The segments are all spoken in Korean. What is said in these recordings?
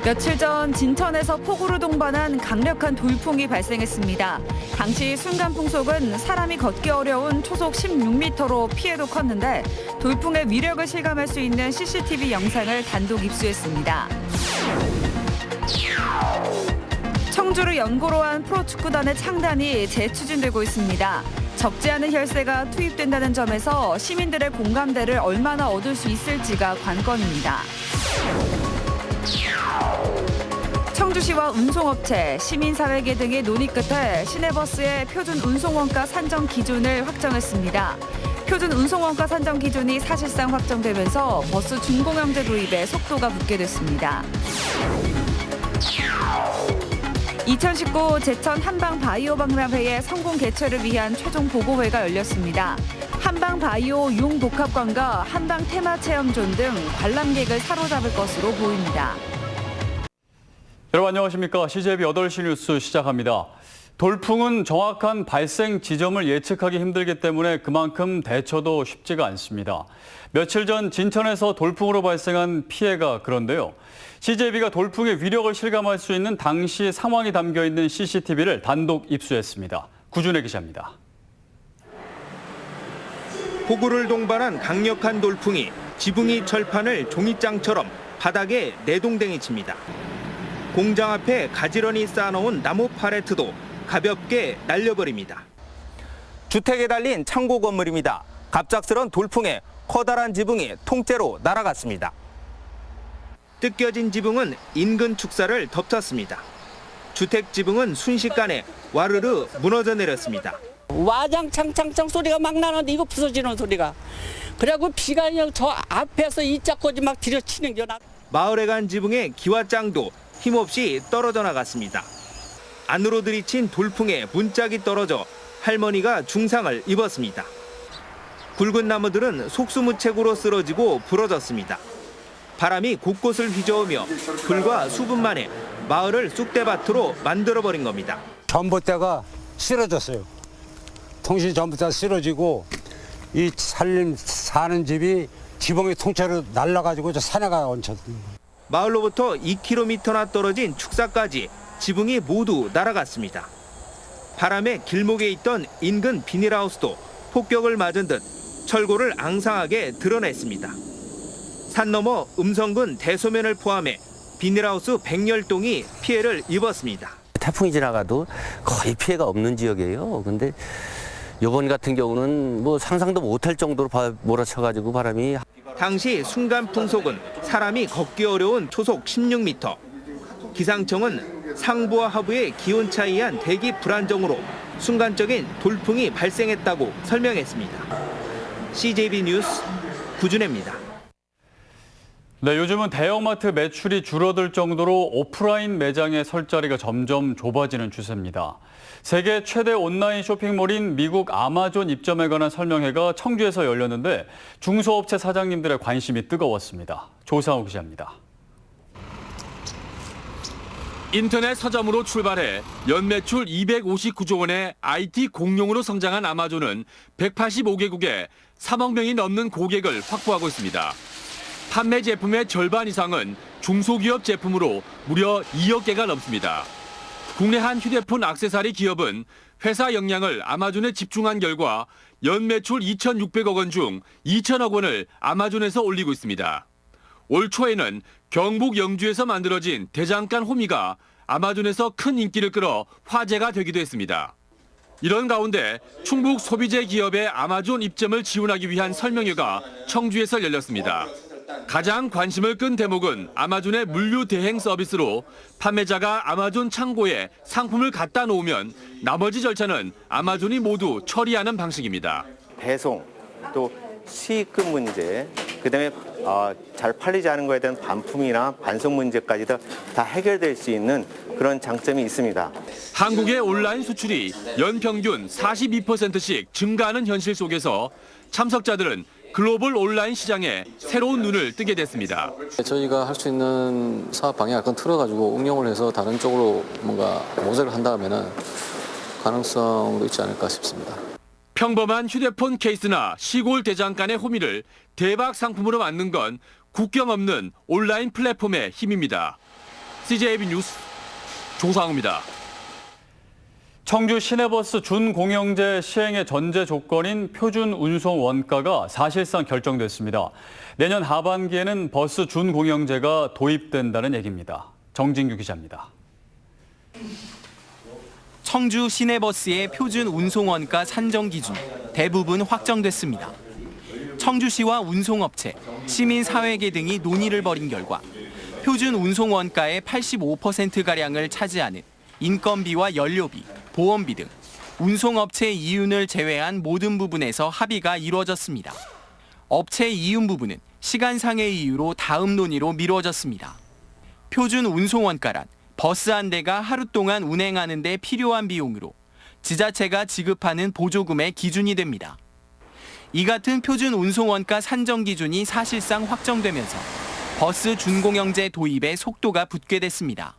며칠 전 진천에서 폭우로 동반한 강력한 돌풍이 발생했습니다. 당시 순간 풍속은 사람이 걷기 어려운 초속 16m로 피해도 컸는데 돌풍의 위력을 실감할 수 있는 CCTV 영상을 단독 입수했습니다. 청주를 연고로 한 프로축구단의 창단이 재추진되고 있습니다. 적지 않은 혈세가 투입된다는 점에서 시민들의 공감대를 얼마나 얻을 수 있을지가 관건입니다. 청주시와 운송업체, 시민사회계 등의 논의 끝에 시내버스의 표준 운송원가 산정 기준을 확정했습니다. 표준 운송원가 산정 기준이 사실상 확정되면서 버스 준공영제 도입에 속도가 붙게 됐습니다. 2019 제천 한방바이오 박람회의 성공 개최를 위한 최종 보고회가 열렸습니다. 한방바이오 융복합관과 한방테마체험존 등 관람객을 사로잡을 것으로 보입니다. 여러분 안녕하십니까. CJB 8시 뉴스 시작합니다. 돌풍은 정확한 발생 지점을 예측하기 힘들기 때문에 그만큼 대처도 쉽지가 않습니다. 며칠 전 진천에서 돌풍으로 발생한 피해가 그런데요. CJB가 돌풍의 위력을 실감할 수 있는 당시 상황이 담겨 있는 CCTV를 단독 입수했습니다. 구준혜 기자입니다. 폭우를 동반한 강력한 돌풍이 지붕이 철판을 종이장처럼 바닥에 내동댕이 칩니다. 공장 앞에 가지런히 쌓아놓은 나무 팔레트도 가볍게 날려버립니다. 주택에 달린 창고 건물입니다. 갑작스런 돌풍에 커다란 지붕이 통째로 날아갔습니다. 뜯겨진 지붕은 인근 축사를 덮쳤습니다. 주택 지붕은 순식간에 와르르 무너져 내렸습니다. 와장창창창 소리가 막 나는데 이거 부서지는 소리가. 그래갖고 비가 그냥 저 앞에서 이자까지 막 들여치는 게 나. 마을에 간 지붕의 기와장도 힘없이 떨어져 나갔습니다. 안으로 들이친 돌풍에 문짝이 떨어져 할머니가 중상을 입었습니다. 굵은 나무들은 속수무책으로 쓰러지고 부러졌습니다. 바람이 곳곳을 휘저으며 불과 수분 만에 마을을 쑥대밭으로 만들어버린 겁니다. 전봇대가 쓰러졌어요. 통신 전봇대가 쓰러지고 이 사는 집이 지붕이 통째로 날라가지고 저 산에가 얹혔습니다. 마을로부터 2km나 떨어진 축사까지 지붕이 모두 날아갔습니다. 바람에 길목에 있던 인근 비닐하우스도 폭격을 맞은 듯 철골을 앙상하게 드러냈습니다. 산 너머 음성군 대소면을 포함해 비닐하우스 100여동이 피해를 입었습니다. 태풍이 지나가도 거의 피해가 없는 지역이에요. 근데 이번 같은 경우는 뭐 상상도 못할 정도로 몰아쳐가지고 바람이. 당시 순간 풍속은 사람이 걷기 어려운 초속 16m. 기상청은 상부와 하부의 기온 차이에 한 대기 불안정으로 순간적인 돌풍이 발생했다고 설명했습니다. CJB 뉴스 구준혜입니다. 네, 요즘은 대형마트 매출이 줄어들 정도로 오프라인 매장의 설 자리가 점점 좁아지는 추세입니다. 세계 최대 온라인 쇼핑몰인 미국 아마존 입점에 관한 설명회가 청주에서 열렸는데 중소업체 사장님들의 관심이 뜨거웠습니다. 조상우 기자입니다. 인터넷 서점으로 출발해 연매출 259조 원의 IT 공룡으로 성장한 아마존은 185개국에 3억 명이 넘는 고객을 확보하고 있습니다. 판매 제품의 절반 이상은 중소기업 제품으로 무려 2억 개가 넘습니다. 국내 한 휴대폰 액세서리 기업은 회사 역량을 아마존에 집중한 결과 연매출 2,600억 원 중 2천억 원을 아마존에서 올리고 있습니다. 올 초에는 경북 영주에서 만들어진 대장간 호미가 아마존에서 큰 인기를 끌어 화제가 되기도 했습니다. 이런 가운데 충북 소비재 기업의 아마존 입점을 지원하기 위한 설명회가 청주에서 열렸습니다. 가장 관심을 끈 대목은 아마존의 물류 대행 서비스로 판매자가 아마존 창고에 상품을 갖다 놓으면 나머지 절차는 아마존이 모두 처리하는 방식입니다. 배송, 또 수익금 문제, 그다음에 잘 팔리지 않은 거에 대한 반품이나 반송 문제까지도 다 해결될 수 있는 그런 장점이 있습니다. 한국의 온라인 수출이 연평균 42%씩 증가하는 현실 속에서 참석자들은 글로벌 온라인 시장에 새로운 눈을 뜨게 됐습니다. 저희가 할 수 있는 사업 방향을 틀어가지고 응용을 해서 다른 쪽으로 뭔가 모색을 한다면은 가능성도 있지 않을까 싶습니다. 평범한 휴대폰 케이스나 시골 대장간의 호미를 대박 상품으로 만든 건 국경 없는 온라인 플랫폼의 힘입니다. CJB 뉴스 조상우입니다. 청주 시내버스 준공영제 시행의 전제 조건인 표준 운송 원가가 사실상 결정됐습니다. 내년 하반기에는 버스 준공영제가 도입된다는 얘기입니다. 정진규 기자입니다. 청주 시내버스의 표준 운송원가 산정 기준 대부분 확정됐습니다. 청주시와 운송업체, 시민사회계 등이 논의를 벌인 결과 표준 운송원가의 85%가량을 차지하는 인건비와 연료비, 보험비 등 운송업체 이윤을 제외한 모든 부분에서 합의가 이루어졌습니다. 업체 이윤 부분은 시간상의 이유로 다음 논의로 미뤄졌습니다. 표준 운송원가란 버스 한 대가 하루 동안 운행하는 데 필요한 비용으로 지자체가 지급하는 보조금의 기준이 됩니다. 이 같은 표준 운송원가 산정 기준이 사실상 확정되면서 버스 준공영제 도입에 속도가 붙게 됐습니다.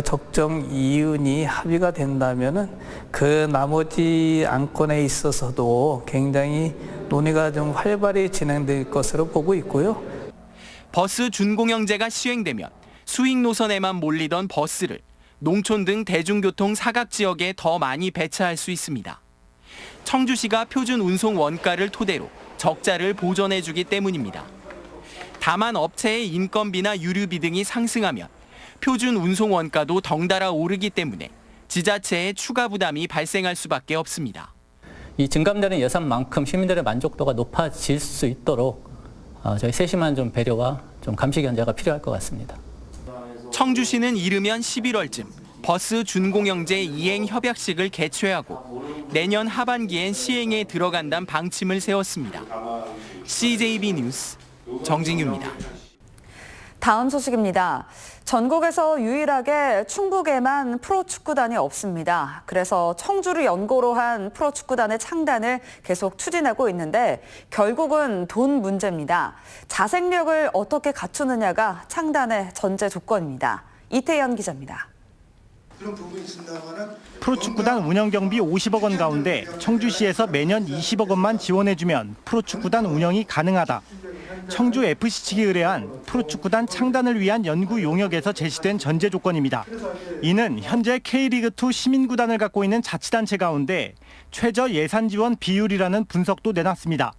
적정 이윤이 합의가 된다면은 그 나머지 안건에 있어서도 굉장히 논의가 좀 활발히 진행될 것으로 보고 있고요. 버스 준공영제가 시행되면 수익 노선에만 몰리던 버스를 농촌 등 대중교통 사각 지역에 더 많이 배차할 수 있습니다. 청주시가 표준 운송 원가를 토대로 적자를 보전해주기 때문입니다. 다만 업체의 인건비나 유류비 등이 상승하면 표준 운송 원가도 덩달아 오르기 때문에 지자체에 추가 부담이 발생할 수밖에 없습니다. 이 증감되는 예산만큼 시민들의 만족도가 높아질 수 있도록 저희 세심한 좀 배려와 좀 감시 견제가 필요할 것 같습니다. 청주시는 이르면 11월쯤 버스 준공영제 이행 협약식을 개최하고 내년 하반기엔 시행에 들어간다는 방침을 세웠습니다. CJB 뉴스 정진규입니다. 다음 소식입니다. 전국에서 유일하게 충북에만 프로축구단이 없습니다. 그래서 청주를 연고로 한 프로축구단의 창단을 계속 추진하고 있는데 결국은 돈 문제입니다. 자생력을 어떻게 갖추느냐가 창단의 전제 조건입니다. 이태현 기자입니다. 프로축구단 운영경비 50억 원 가운데 청주시에서 매년 20억 원만 지원해주면 프로축구단 운영이 가능하다. 청주FC 측이 의뢰한 프로축구단 창단을 위한 연구 용역에서 제시된 전제 조건입니다. 이는 현재 K리그2 시민구단을 갖고 있는 자치단체 가운데 최저 예산 지원 비율이라는 분석도 내놨습니다.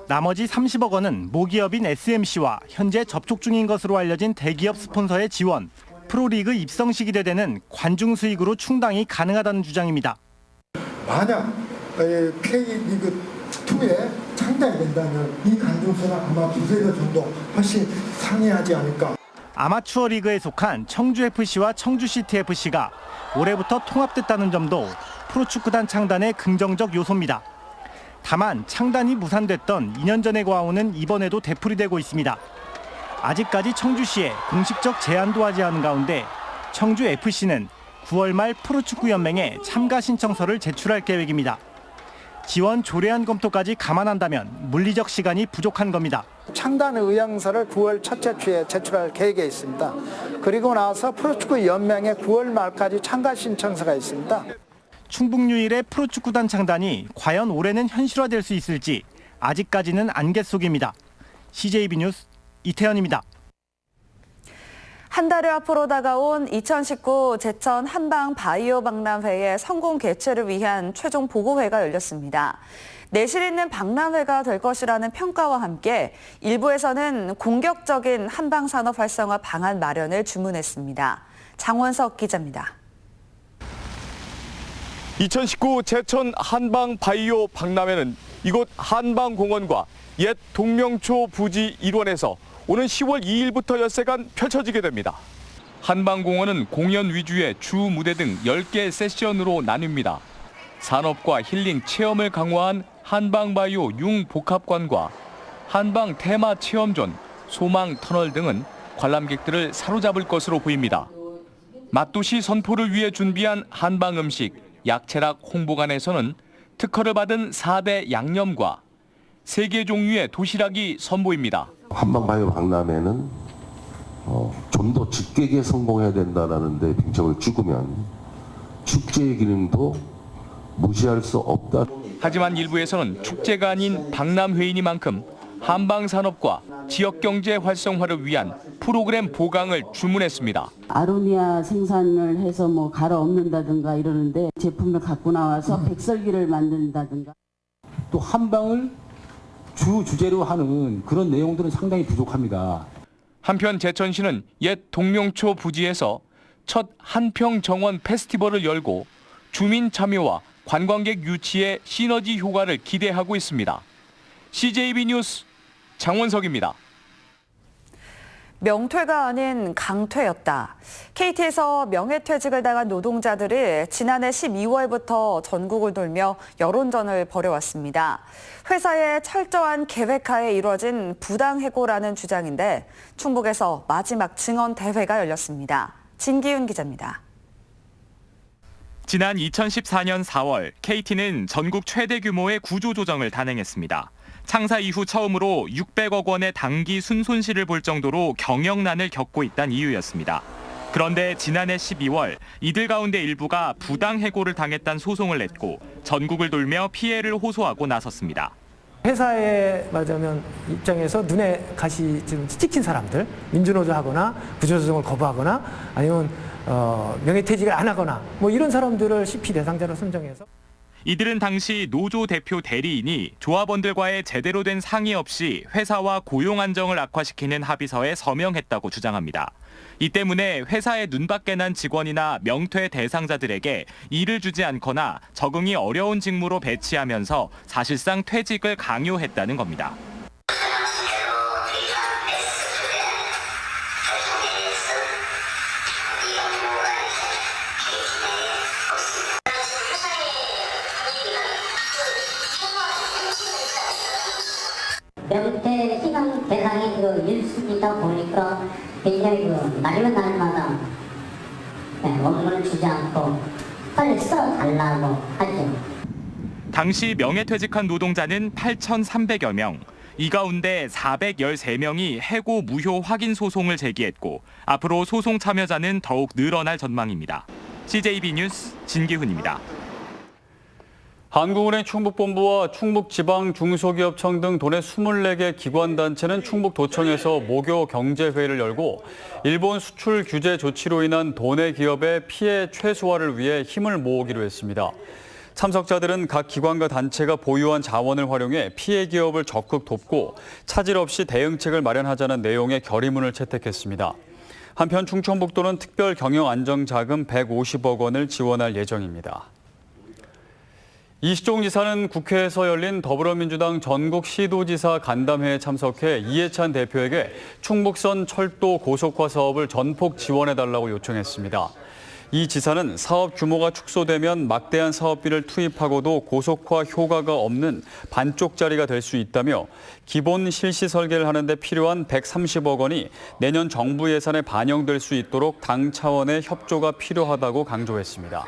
나머지 30억 원은 모기업인 SMC와 현재 접촉 중인 것으로 알려진 대기업 스폰서의 지원, 프로리그 입성 시기에 되는 관중 수익으로 충당이 가능하다는 주장입니다. 만약 K리그2에 창단이 된다면 이 가능성은 아마 두세 배 정도 훨씬 상회하지 않을까. 아마추어 리그에 속한 청주FC와 청주시티FC가 올해부터 통합됐다는 점도 프로축구단 창단의 긍정적 요소입니다. 다만 창단이 무산됐던 2년 전의 과오는 이번에도 되풀이되고 있습니다. 아직까지 청주시에 공식적 제안도 하지 않은 가운데 청주FC는 9월 말 프로축구연맹에 참가 신청서를 제출할 계획입니다. 지원 조례안 검토까지 감안한다면 물리적 시간이 부족한 겁니다. 창단 의향서를 9월 첫째 주에 제출할 계획에 있습니다. 그리고 나서 프로축구연맹에 9월 말까지 참가 신청서가 있습니다. 충북 유일의 프로축구단 창단이 과연 올해는 현실화될 수 있을지 아직까지는 안갯 속입니다. CJB 뉴스 이태현입니다. 한 달여 앞으로 다가온 2019 제천 한방 바이오 박람회의 성공 개최를 위한 최종 보고회가 열렸습니다. 내실 있는 박람회가 될 것이라는 평가와 함께 일부에서는 공격적인 한방 산업 활성화 방안 마련을 주문했습니다. 장원석 기자입니다. 2019 제천 한방 바이오 박람회는 이곳 한방공원과 옛 동명초 부지 일원에서 오는 10월 2일부터 엿새간 펼쳐지게 됩니다. 한방공원은 공연 위주의 주 무대 등 10개 세션으로 나뉩니다. 산업과 힐링 체험을 강화한 한방바이오 융복합관과 한방 테마 체험존, 소망 터널 등은 관람객들을 사로잡을 것으로 보입니다. 맛도시 선포를 위해 준비한 한방 음식 약체락 홍보관에서는 특허를 받은 4대 양념과 3개 종류의 도시락이 선보입니다. 한방바이오 박람회는 좀 더 직객에 성공해야 된다는 데 빙점을 찍으면 축제의 기능도 무시할 수 없다. 하지만 일부에서는 축제가 아닌 박람회이니만큼 한방산업과 지역 경제 활성화를 위한 프로그램 보강을 주문했습니다. 아로니아 생산을 해서 뭐 갈아 엎는다든가 이러는데 제품을 갖고 나와서 백설기를 만든다든가. 또 한방을 주제로 하는 그런 내용들은 상당히 부족합니다. 한편 제천시는 옛 동명초 부지에서 첫 한평 정원 페스티벌을 열고 주민 참여와 관광객 유치의 시너지 효과를 기대하고 있습니다. CJB 뉴스 장원석입니다. 명퇴가 아닌 강퇴였다. KT에서 명예퇴직을 당한 노동자들이 지난해 12월부터 전국을 돌며 여론전을 벌여왔습니다. 회사의 철저한 계획하에 이루어진 부당해고라는 주장인데 충북에서 마지막 증언 대회가 열렸습니다. 진기훈 기자입니다. 지난 2014년 4월 KT는 전국 최대 규모의 구조조정을 단행했습니다. 창사 이후 처음으로 600억 원의 단기 순손실을 볼 정도로 경영난을 겪고 있다는 이유였습니다. 그런데 지난해 12월 이들 가운데 일부가 부당해고를 당했다는 소송을 냈고 전국을 돌며 피해를 호소하고 나섰습니다. 회사에 말하자면 입장에서 눈에 가시 좀 찍힌 사람들, 민주노조하거나 구조조정을 거부하거나 아니면 명예퇴직을 안 하거나 뭐 이런 사람들을 CP 대상자로 선정해서 이들은 당시 노조 대표 대리인이 조합원들과의 제대로 된 상의 없이 회사와 고용 안정을 악화시키는 합의서에 서명했다고 주장합니다. 이 때문에 회사에 눈밖에 난 직원이나 명퇴 대상자들에게 일을 주지 않거나 적응이 어려운 직무로 배치하면서 사실상 퇴직을 강요했다는 겁니다. 명퇴 희망 대상이 그 1순위다 보니까 굉장히 날이면 날마다 원문을 주지 않고 빨리 써달라고 하죠. 당시 명예퇴직한 노동자는 8,300여 명. 이 가운데 413명이 해고 무효 확인 소송을 제기했고 앞으로 소송 참여자는 더욱 늘어날 전망입니다. CJB 뉴스 진기훈입니다. 한국은행 충북본부와 충북지방중소기업청 등 도내 24개 기관단체는 충북도청에서 모교 경제회의를 열고 일본 수출 규제 조치로 인한 도내 기업의 피해 최소화를 위해 힘을 모으기로 했습니다. 참석자들은 각 기관과 단체가 보유한 자원을 활용해 피해 기업을 적극 돕고 차질 없이 대응책을 마련하자는 내용의 결의문을 채택했습니다. 한편 충청북도는 특별 경영 안정자금 150억 원을 지원할 예정입니다. 이시종 지사는 국회에서 열린 더불어민주당 전국 시도지사 간담회에 참석해 이해찬 대표에게 충북선 철도 고속화 사업을 전폭 지원해달라고 요청했습니다. 이 지사는 사업 규모가 축소되면 막대한 사업비를 투입하고도 고속화 효과가 없는 반쪽짜리가 될 수 있다며 기본 실시 설계를 하는 데 필요한 130억 원이 내년 정부 예산에 반영될 수 있도록 당 차원의 협조가 필요하다고 강조했습니다.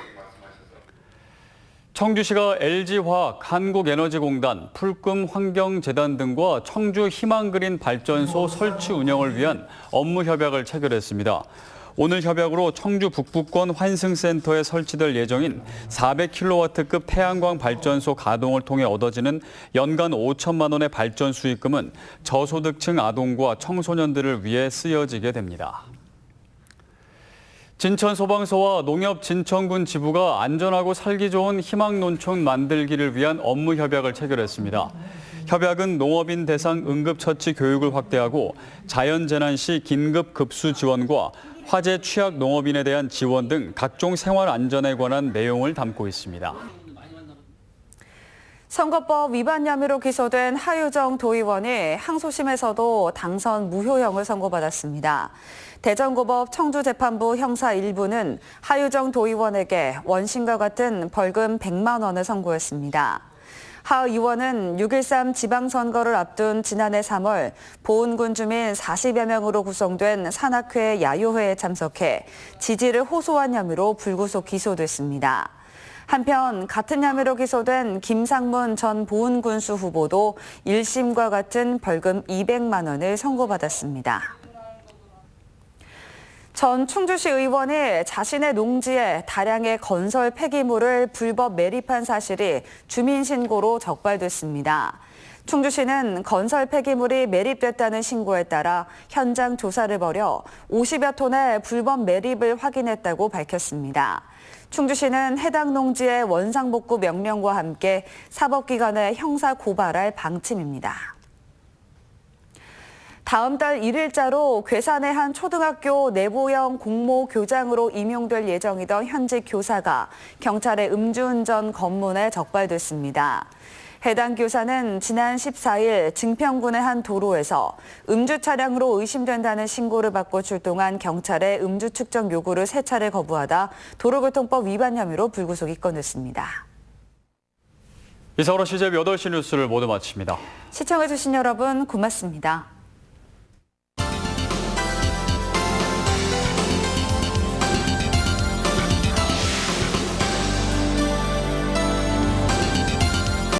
청주시가 LG화학, 한국에너지공단, 풀금 환경재단 등과 청주 희망그린 발전소 설치 운영을 위한 업무 협약을 체결했습니다. 오늘 협약으로 청주 북부권 환승센터에 설치될 예정인 400kW급 태양광 발전소 가동을 통해 얻어지는 연간 5천만 원의 발전 수익금은 저소득층 아동과 청소년들을 위해 쓰여지게 됩니다. 진천소방서와 농협진천군 지부가 안전하고 살기 좋은 희망농촌 만들기를 위한 업무 협약을 체결했습니다. 협약은 농업인 대상 응급처치 교육을 확대하고 자연재난 시 긴급 급수 지원과 화재 취약 농업인에 대한 지원 등 각종 생활 안전에 관한 내용을 담고 있습니다. 선거법 위반 혐의로 기소된 하유정 도의원이 항소심에서도 당선 무효형을 선고받았습니다. 대전고법 청주재판부 형사 1부는 하유정 도의원에게 원심과 같은 벌금 100만 원을 선고했습니다. 하 의원은 6.13 지방선거를 앞둔 지난해 3월 보은군 주민 40여 명으로 구성된 산악회 야유회에 참석해 지지를 호소한 혐의로 불구속 기소됐습니다. 한편 같은 혐의로 기소된 김상문 전 보은군수 후보도 1심과 같은 벌금 200만 원을 선고받았습니다. 전 충주시 의원이 자신의 농지에 다량의 건설 폐기물을 불법 매립한 사실이 주민신고로 적발됐습니다. 충주시는 건설 폐기물이 매립됐다는 신고에 따라 현장 조사를 벌여 50여 톤의 불법 매립을 확인했다고 밝혔습니다. 충주시는 해당 농지의 원상복구 명령과 함께 사법기관에 형사 고발할 방침입니다. 다음 달 1일자로 괴산의 한 초등학교 내부형 공모 교장으로 임용될 예정이던 현직 교사가 경찰의 음주운전 검문에 적발됐습니다. 해당 교사는 지난 14일 증평군의 한 도로에서 음주 차량으로 의심된다는 신고를 받고 출동한 경찰의 음주 측정 요구를 3차례 거부하다 도로교통법 위반 혐의로 불구속 입건됐습니다. 이상으로 CJB 8시 뉴스를 모두 마칩니다. 시청해주신 여러분 고맙습니다.